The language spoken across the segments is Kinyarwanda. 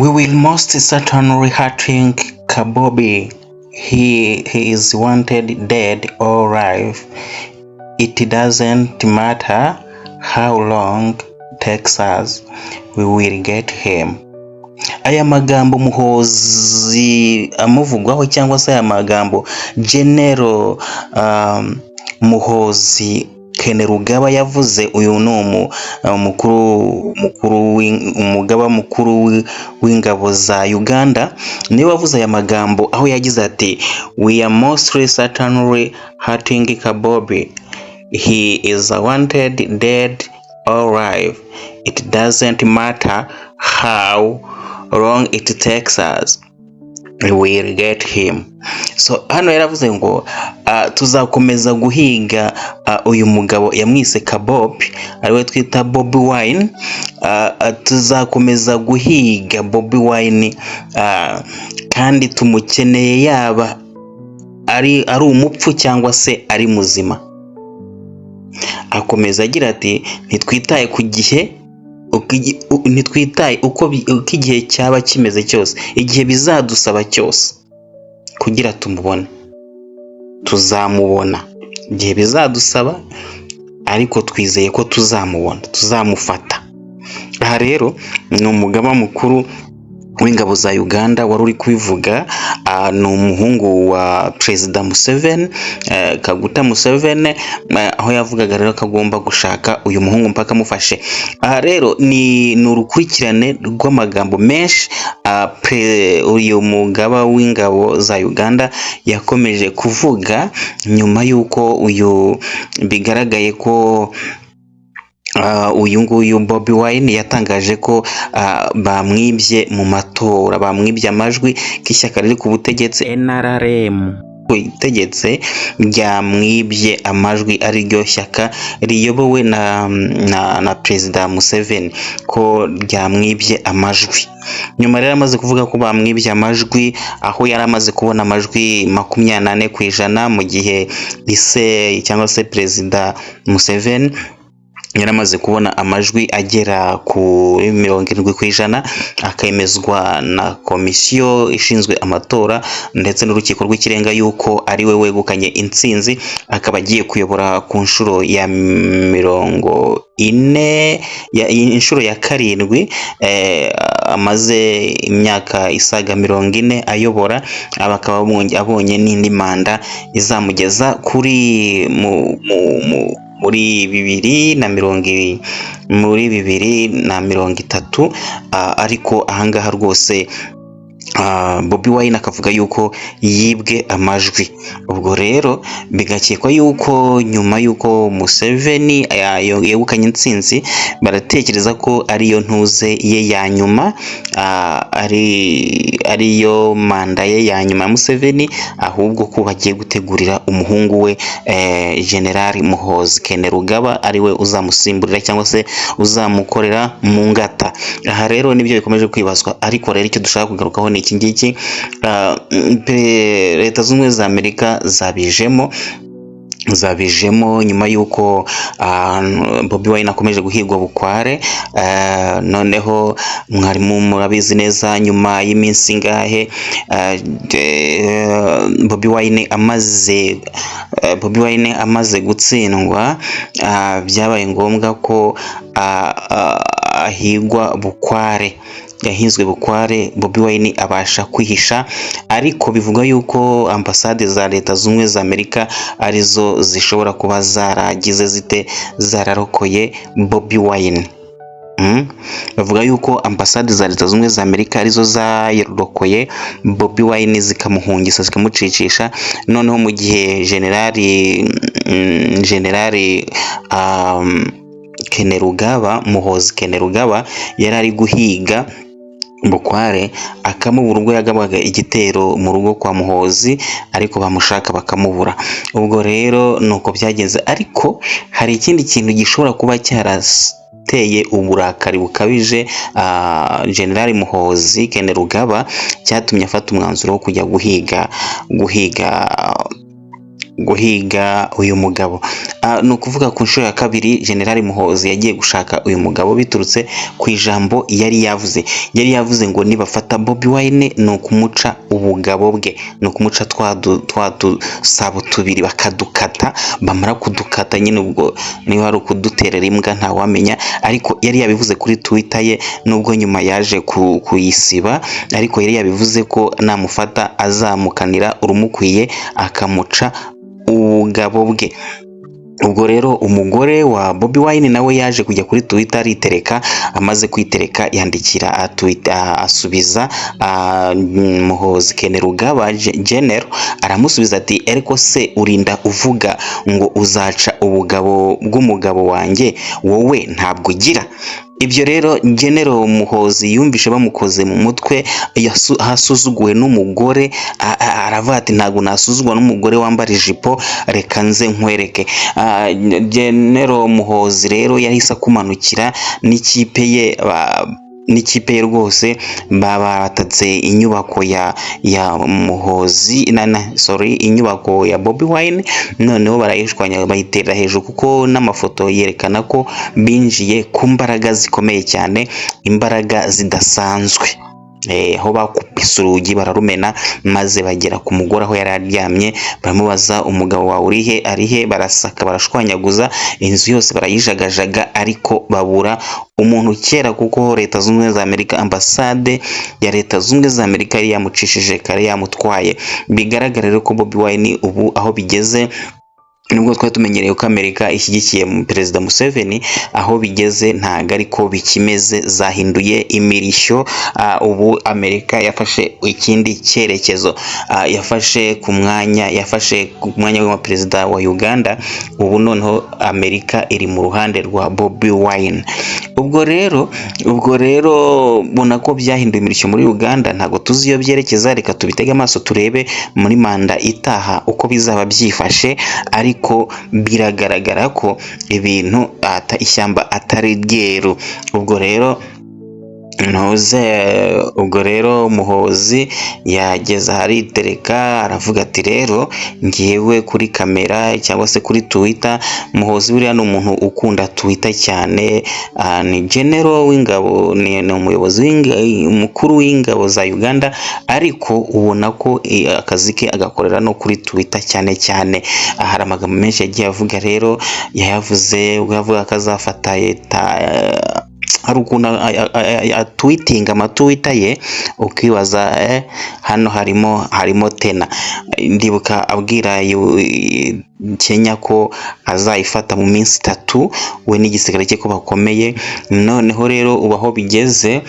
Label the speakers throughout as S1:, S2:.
S1: We will most certainly hunting Kabobi. He is wanted dead or alive. It doesn't matter how long it takes us, we will get him. Aya magambo Muhoozi amuvugwaho cyangwa se aya magambo General Muhoozi Kainerugaba yavuze, uyu ni umugaba mukuru w'ingabo za Uganda, niwe wavuze aya magambo aho yagize ati we are most certainly hunting Kabobi. He is wanted dead or alive. It doesn't matter how long it takes us, we will get him. So hano yaravuze ngo tuzakomeza guhiga uyu mugabo yamwise Kabobi, ariwe twita Bobi Wine. Tuzakomeza guhiga Bobi Wine kandi tumukeneye, yaba ari umupfu cyangwa se ari muzima. Akomeza agira ati ntitwitaye ku gihe, ntitwitaye uko igihe cyaba kimeze cyose, igihe bizadusaba cyose kugira tumubone, tuzamubona igihe bizadusaba, ariko twizeye ko tuzamubona, tuzamufata. Aha rero ni umugaba mukuru w'ingabo za Uganda wari uri kubivuga. Ni umuhungu wa Perezida Museveni, Kaguta Museveni, aho yavugaga rero ko agomba gushaka uyu muhungu mpaka amufashe. Aha rero ni urukurikirane rw'amagambo menshi uyu mugaba w'ingabo za Uganda yakomeje kuvuga nyuma y'uko uyu bigaragaye ko uyu nguyu Bobi Wine yatangaje ko bamwibye mu matora, bamwibye amajwi k'ishyaka riri ku butegetsi NRM itegetse ryamwibye amajwi, ari ryo shyaka riyobowe na Perezida Museveni, ko ryamwibye amajwi. Nyuma rero amaze kuvuga ko bamwibye amajwi, aho yari amaze kubona amajwi 24% mu gihe ise cyangwa se Perezida Museveni yaramaze kubona amajwi agera ku 70%, akemezwa na komisiyo ishinzwe amatora ndetse n'urukiko rw'ikirenga yuko ari we wegukanye intsinzi, akaba agiye kuyobora ku nshuro ya 40, inshuro ya 7, amaze imyaka isaga 40 ayobora, abakaba abonye n'indi manda izamugeza kuri muri 2030, ariko ahangaha rwose Bobi Wine akavuga yuko yibwe amajwi. Ubwo rero bigakekwa yuko nyuma yuko Museveni yegukanye intsinzi, baratekereza ko ariyo ntuze ye ya nyuma, ariyo manda ye ya nyuma Museveni, ahubwo ko bagiye gutegurira umuhungu we General Muhoozi Kainerugaba ariwe uzamusimburira cyangwa se uzamukorera mu ngata. Aha rero nibyo bikomeje kwibazwa, ariko rero icyo dushaka kugarukaho ni iki ngiki. Leta zunze ubumwe za Amerika zabijemo nyuma y'uko Bobi Wine akomeje guhigwa bukware. Noneho mwarimu murabizi neza, nyuma y'iminsi ngahe Bobi Wine amaze gutsindwa, byabaye ngombwa ko ahigwa bukware. Yahinzwe bukware, Bobi Wine abasha kwihisha, ariko bivuga yuko ambasade za Leta z'Ubumwe za Amerika arizo zishobora kuba zararokoye Bobi Wine. Bavuga yuko ambasade za Leta z'Ubumwe za Amerika arizo zarokoye Bobi Wine, zikamuhungisa, zikamucicisha. Noneho mu gihe General Kainerugaba, Muhoozi Kainerugaba yari ari guhiga bukware, akamubura ubwo yagabaga igitero mu rugo kwa Muhoozi, ariko bamushaka bakamubura. Ubwo rero nuko byagenze, ariko hari ikindi kintu gishobora kuba cyarateye uburakari bukabije General Muhoozi Kainerugaba, cyatumye afata umwanzuro wo kujya guhiga guhiga uyu mugabo. Ni ukuvuga ku nshuro ya kabiri General Muhoozi yagiye gushaka uyu mugabo biturutse ku ijambo yari yavuze ngo nibafata Bobi Wine ni ukumuca ubugabo bwe, ni ukumuca twa dusabo tubiri bakadukata, bamara kudukata nyine ubwo niba ari ukuduterera imbwa ntawamenya, ariko yari yabivuze kuri Twitter ye nubwo nyuma yaje kuyisiba, ariko yari yabivuze ko namufata azamukanira urumukwiye akamuca ubugabo bwe. Ubwo rero umugore wa Bobi Wine nawe yaje kujya kuri Twitter aritereka, amaze kwitereka yandikira asubiza Muhoozi Kainerugaba General, aramusubiza ati ariko se urinda uvuga ngo uzaca ubugabo bw'umugabo wanjye, wowe ntabwo ugira. Ibyo rero General Muhoozi yumvishe bamukoze mu mutwe, hasuzuguwe n'umugore, aravuga ati ntabwo nasuzugwa n'umugore wambara ijipo, reka nze nkwereke. General Muhoozi rero yahise akumanukira n'ikipe ye rwose, batatse inyubako ya Muhoozi inyubako ya Bobi Wine, noneho barayishwanya bayiterera hejuru, kuko n'amafoto yerekana ko binjiye ku mbaraga zikomeye cyane, imbaraga zidasanzwe. Aho bakupise urugi bararumena, maze bagera ku mugore aho yari aryamye, baramubaza umugabo wawe urihe, arihe, barasaka barashwanyaguza inzu yose barayijagajaga, ariko babura umuntu kera, kuko Leta Zunze Ubumwe za Amerika, ambasade ya Leta Zunze Ubumwe za Amerika yari yamucishije kare, yamutwaye. Bigaragara rero ko Bobi Wine ubu aho bigeze, nubwo twari tumenyereye ko Amerika ishyigikiye Perezida Museveni, aho bigeze ntago ariko bikimeze, zahinduye imirishyo. Ubu Amerika yafashe ikindi cyerekezo, yafashe ku mwanya wa perezida wa Uganda. Ubu noneho Amerika iri mu ruhande rwa Bobi Wine. Ubwo rero bona ko byahinduye imirishyo muri Uganda, ntago tuzi iyo byerekeza. Reka tubitege amaso turebe muri manda itaha uko bizaba byifashe, ariko biragaragara ko ibintu ishyamba atari ryeru. Ubwo rero Muhoozi yageze aritereka, aravuga ati rero ngiyewe kuri kamera cyangwa se kuri Twitter. Muhoozi buriya ni umuntu ukunda Twitter cyane, ni General w'ingabo, ni umuyobozi mukuru w'ingabo za Uganda, ariko ubona ko akazi ke agakorera no kuri Twitter cyane cyane. Hari amagambo menshi yagiye avuga, rero yayavuze ubwo yavuga ko azafata leta, hari ukuntu atwitinga amatwita ye ukibaza hano harimo tena. Ndibuka abwira Kenya ko azayifata mu minsi 3 we n'igisigara cye ko bakomeye. Noneho rero ubaho bigeze,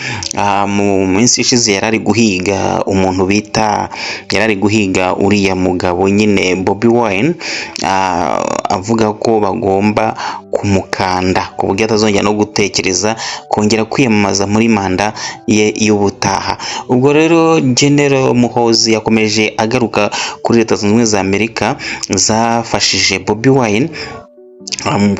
S1: mu minsi ishize yarari guhiga umuntu bita, yarari guhiga uriya mugabo nyine Bobi Wine, avuga ko bagomba kumukanda ku buryo atazongera no gutekereza kongera kwiyamamaza muri manda ye y'ubutaha. Ubwo rero General Muhoozi yakomeje agaruka kuri Leta Zunze Ubumwe za Amerika zafashije Bobi Wine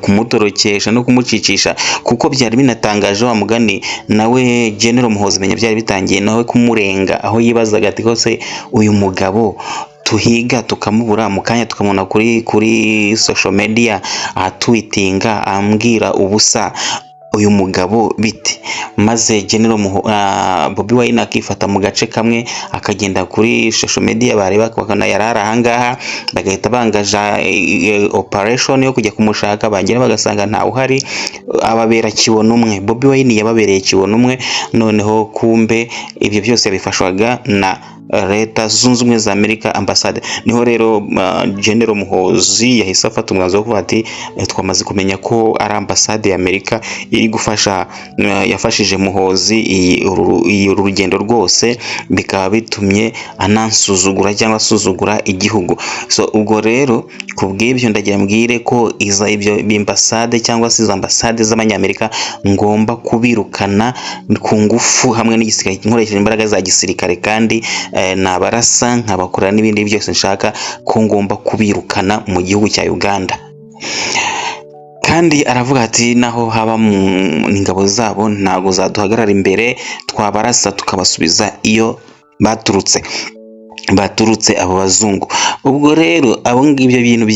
S1: kumutorokesha no kumucicisha, kuko byari binatangaje wa mugani nawe General Muhoozi menya byari bitangiye nawe kumurenga, aho yibazaga ati kose uyu mugabo tuhiga tukamubura mu kanya tukamubona kuri social media atwitinga ambwira ubusa, uyu mugabo biti. Maze General Bobi Wine akifata mu gace kamwe akagenda kuri social media, bareba bakana yarara ahangaha, bagahita bangaja operation yo kujya kumushaka, bagera bagasanga nta uhari, ababera kibono umwe. Bobi Wine yababereye kibono umwe, noneho kumbe ibyo byose bifashwaga na Leta Zunze Ubumwe za Amerika, ambasade. Niho rero General Muhoozi yahise afata umwanzuro wo kuvuga ati twamaze kumenya ko ari ambasade ya Amerika iri gufasha, yafashije Muhoozi urugendo rwose, bikaba bitumye anansuzugura cyangwa asuzugura igihugu. So ubwo rero kubw'ibyo ndagira mbwire ko ibyo ambasade cyangwa se izo ambasade z'abanyamerika ngomba kubirukana ku ngufu hamwe n'igisirikare, nkoresheje imbaraga za gisirikare, kandi nabarasa nkabakorera n'ibindi byose nshaka, ko ngomba kubirukana mu gihugu cya Uganda. Kandi aravuga ati naho haba mu ingabo zabo ntago zaduhagarara imbere, twabarasa tukabasubiza iyo baturutse. baturutse abo bazungu. Ubwo rero ibyo bintu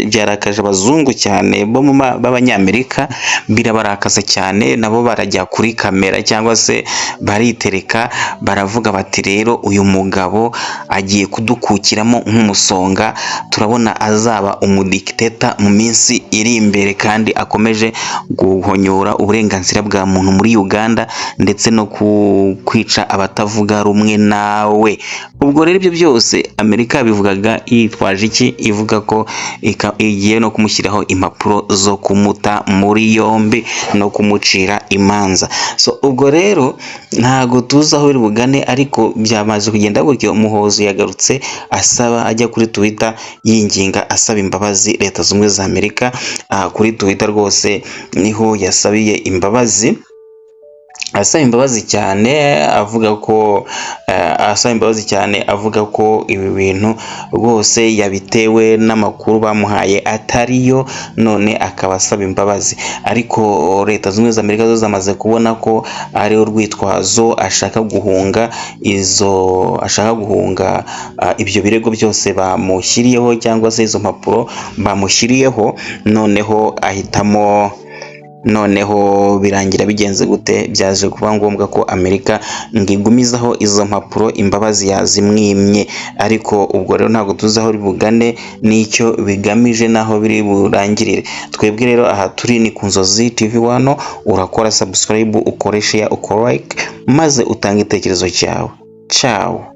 S1: byarakaje abazungu cyane b'abanyamerika, birabarakaza cyane, nabo barajya kuri kamera cyangwa se baritereka, baravuga bati rero uyu mugabo agiye kudukukiramo nk'umusonga, turabona azaba umudikiteta mu minsi iri imbere, kandi akomeje guhonyora uburenganzira bwa muntu muri Uganda ndetse no kwica abatavuga rumwe nawe. Ubwo rero ibyo byose Amerika yabivugaga yitwaje iki? Ivuga ko igiye no kumushyiraho impapuro zo kumuta muri yombi no kumucira imanza. So ubwo rero ntago tuzi aho biri bugane, ariko byamaze kugenda gutyo. Muhoozi yagarutse asaba, ajya kuri Twitter yinginga asaba imbabazi Leta Zunze Ubumwe za Amerika. Kuri Twitter rwose niho yasabiye imbabazi, asaba imbabazi cyane, avuga ko ibi bintu rwose yabitewe n'amakuru bamuhaye atariyo, none akaba asaba imbabazi. Ariko Leta Zunze Ubumwe za Amerika zo zamaze kubona ko ari urwitwazo, ashaka guhunga ibyo birego byose bamushyiriyeho, cyangwa se izo mpapuro bamushyiriyeho. Noneho birangira bigenze gute? Byaje kuba ngombwa ko Amerika ngigumizaho izo mpapuro, imbabazi yazimwimye. Ariko ubwo rero ntabwo tuzi aho bugane n'icyo bigamije n'aho biri burangirire. Twebwe rero aha turi ni ku Nzozi TV1, urakora subscribe, ukore share, ukore like, maze utange igitekerezo cyawe. Ciao.